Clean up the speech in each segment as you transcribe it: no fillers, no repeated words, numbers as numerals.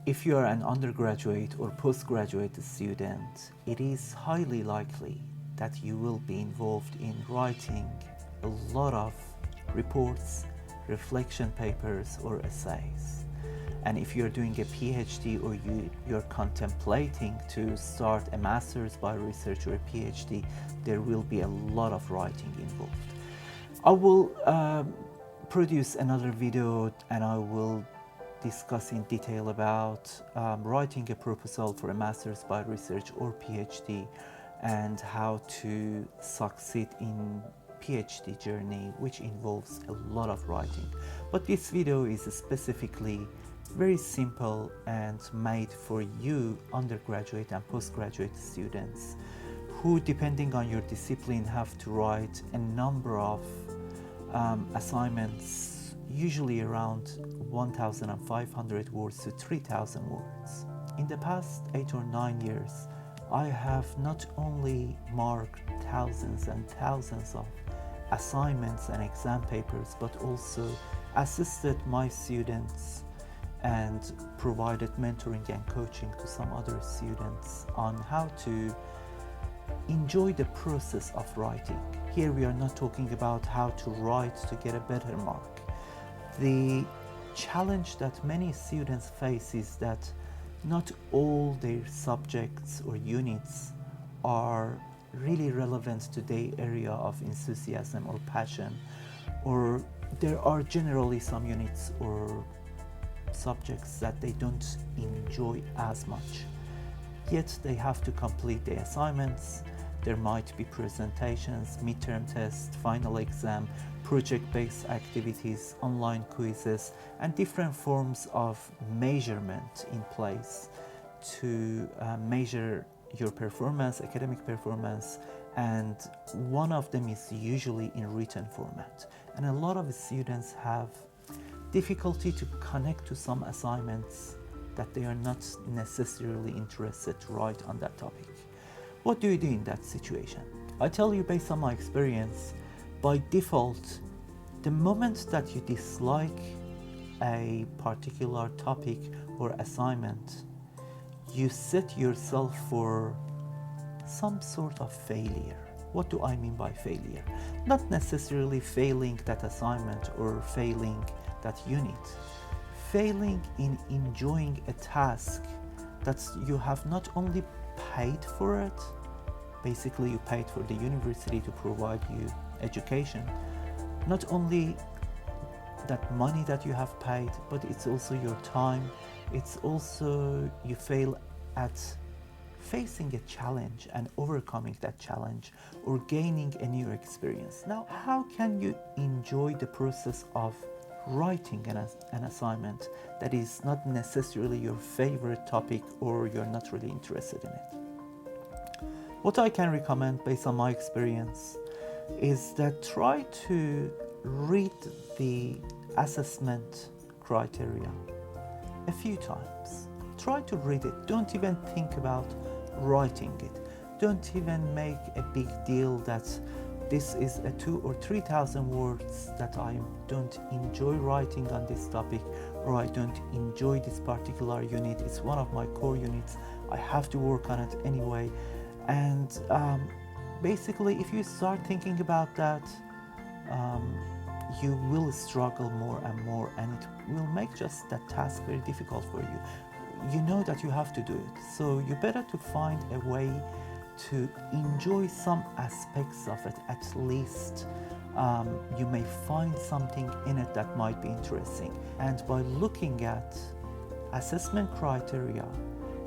If you are an undergraduate or postgraduate student, it is highly likely that you will be involved in writing a lot of reports, reflection papers, or essays. And if you're doing a PhD or you're contemplating to start a master's by research or a PhD, there will be a lot of writing involved. I will produce another video and I will discuss in detail about writing a proposal for a master's by research or PhD and how to succeed in PhD journey, which involves a lot of writing. But this video is specifically very simple and made for you undergraduate and postgraduate students who, depending on your discipline, have to write a number of assignments, usually around 1,500 words to 3,000 words. In the past 8 or 9 years, I have not only marked thousands and thousands of assignments and exam papers, but also assisted my students and provided mentoring and coaching to some other students on how to enjoy the process of writing. Here we are not talking about how to write to get a better mark. The challenge that many students face is that not all their subjects or units are really relevant to their area of enthusiasm or passion, or there are generally some units or subjects that they don't enjoy as much, yet they have to complete the assignments. There might be presentations, midterm tests, final exam, project-based activities, online quizzes, and different forms of measurement in place to measure your performance, academic performance, and one of them is usually in written format. And a lot of students have difficulty to connect to some assignments that they are not necessarily interested to write on that topic. What do you do in that situation? I tell you, based on my experience, by default, the moment that you dislike a particular topic or assignment, you set yourself for some sort of failure. What do I mean by failure? Not necessarily failing that assignment or failing that unit. Failing in enjoying a task that you have not only paid for it, basically you paid for the university to provide you education, not only that money that you have paid, but it's also your time. It's also you fail at facing a challenge and overcoming that challenge or gaining a new experience. Now, how can you enjoy the process of writing an assignment that is not necessarily your favorite topic or you're not really interested in it? What I can recommend based on my experience is that try to read the assessment criteria a few times. Try to read it. Don't even think about writing it. Don't even make a big deal that this is a 2,000 or 3,000 words that I don't enjoy writing on this topic, or I don't enjoy this particular unit. It's one of my core units. I have to work on it anyway. And basically, if you start thinking about that, you will struggle more and more, and it will make just that task very difficult for you. You know that you have to do it, so you better to find a way to enjoy some aspects of it. At least you may find something in it that might be interesting. And by looking at assessment criteria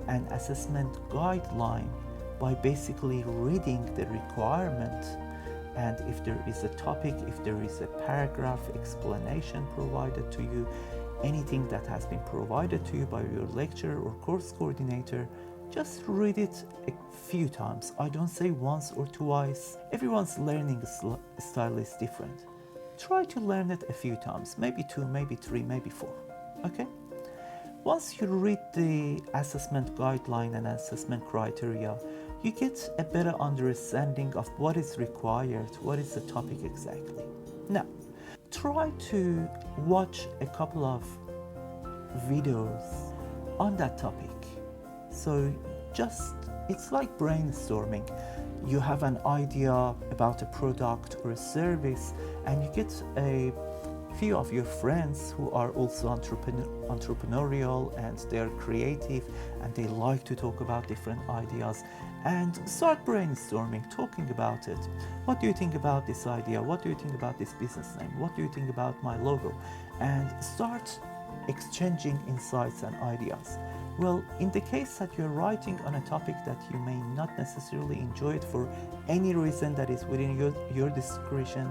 and assessment guideline, by basically reading the requirement, and if there is a topic, if there is a paragraph explanation provided to you, anything that has been provided to you by your lecturer or course coordinator, just read it a few times. I don't say once or twice. Everyone's learning style is different. Try to learn it a few times, maybe 2, maybe 3, maybe 4, okay? Once you read the assessment guideline and assessment criteria, you get a better understanding of what is required, what is the topic exactly. Now, try to watch a couple of videos on that topic. So it's like brainstorming. You have an idea about a product or a service, and you get a few of your friends who are also entrepreneurial, and they're creative, and they like to talk about different ideas, and start brainstorming, talking about it. What do you think about this idea? What do you think about this business name? What do you think about my logo? And start exchanging insights and ideas. Well, in the case that you're writing on a topic that you may not necessarily enjoy it for any reason that is within your discretion,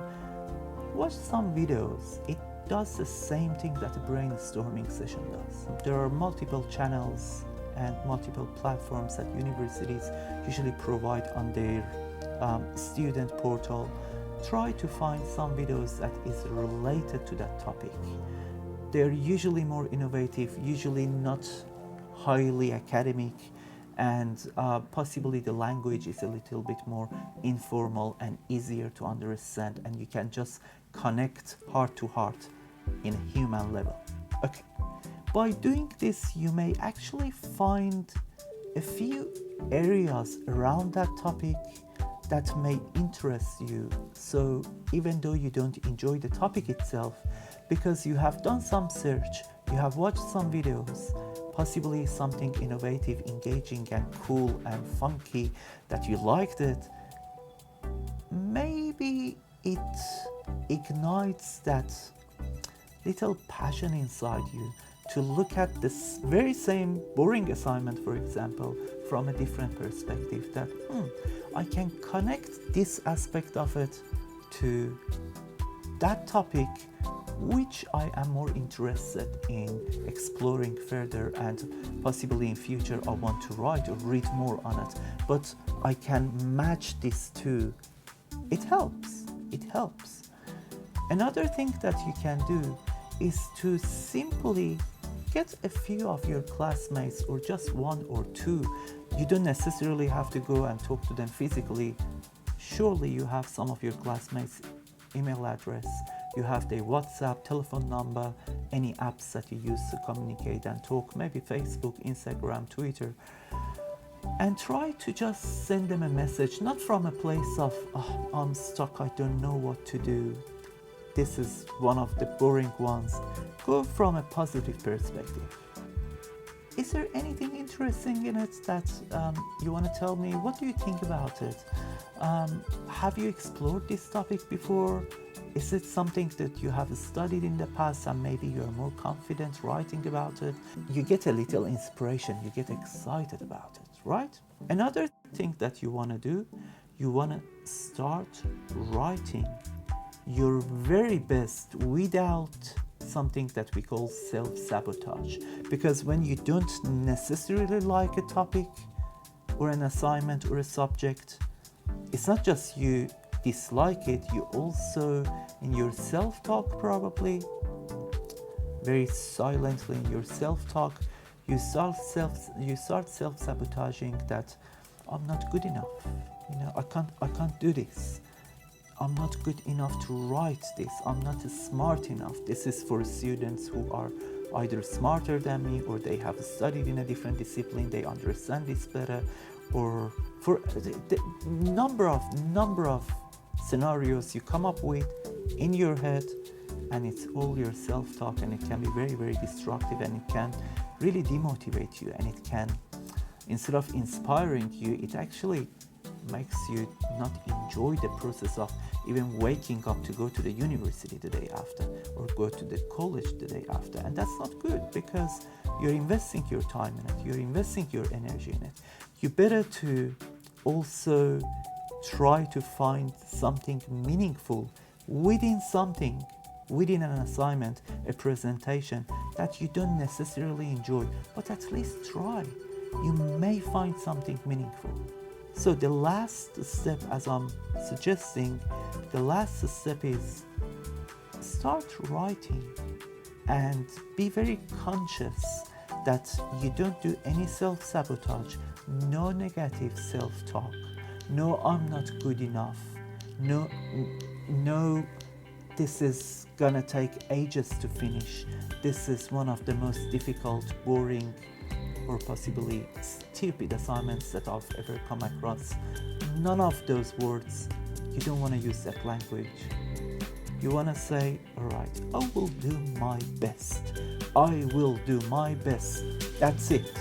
watch some videos. It does the same thing that a brainstorming session does. There are multiple channels and multiple platforms that universities usually provide on their student portal. Try to find some videos that is related to that topic. They're usually more innovative, usually not highly academic, and possibly the language is a little bit more informal and easier to understand, and you can just connect heart to heart in a human level. Okay, by doing this, you may actually find a few areas around that topic that may interest you. So even though you don't enjoy the topic itself, because you have done some search, you have watched some videos, possibly something innovative, engaging, and cool and funky that you liked it, maybe it ignites that little passion inside you to look at this very same boring assignment, for example, from a different perspective, that I can connect this aspect of it to that topic which I am more interested in exploring further, and possibly in future I want to write or read more on it, but I can match these two. It helps. Another thing that you can do is to simply get a few of your classmates, or just one or two. You don't necessarily have to go and talk to them physically. Surely you have some of your classmates' email address, you have their WhatsApp, telephone number, any apps that you use to communicate and talk, maybe Facebook, Instagram, Twitter, and try to just send them a message, not from a place of, oh, I'm stuck, I don't know what to do, this is one of the boring ones. Go from a positive perspective. Is there anything interesting in it that you want to tell me? What do you think about it? Have you explored this topic before? Is it something that you have studied in the past and maybe you're more confident writing about it? You get a little inspiration, you get excited about it, right? Another thing that you want to do, you want to start writing your very best without something that we call self-sabotage. Because when you don't necessarily like a topic or an assignment or a subject, it's not just you dislike it, you also, in your self-talk, probably very silently in your self-talk, you start self-sabotaging that I'm not good enough, I can't do this, I'm not good enough to write this, I'm not smart enough. This is for students who are either smarter than me, or they have studied in a different discipline, they understand this better, or for the number of scenarios you come up with in your head, and it's all your self-talk, and it can be very, very destructive, and it can really demotivate you, and it can, instead of inspiring you, it actually makes you not enjoy the process of even waking up to go to the university the day after, or go to the college the day after. And that's not good, because you're investing your time in it, you're investing your energy in it. You better to also try to find something meaningful within an assignment, a presentation that you don't necessarily enjoy, but at least try. You may find something meaningful. So the last step, as I'm suggesting, the last step is start writing, and be very conscious that you don't do any self-sabotage, no negative self-talk, no I'm not good enough, no this is gonna take ages to finish, this is one of the most difficult, boring or possibly stupid assignments that I've ever come across. None of those words. You don't want to use that language. You want to say, alright, I will do my best. I will do my best. That's it.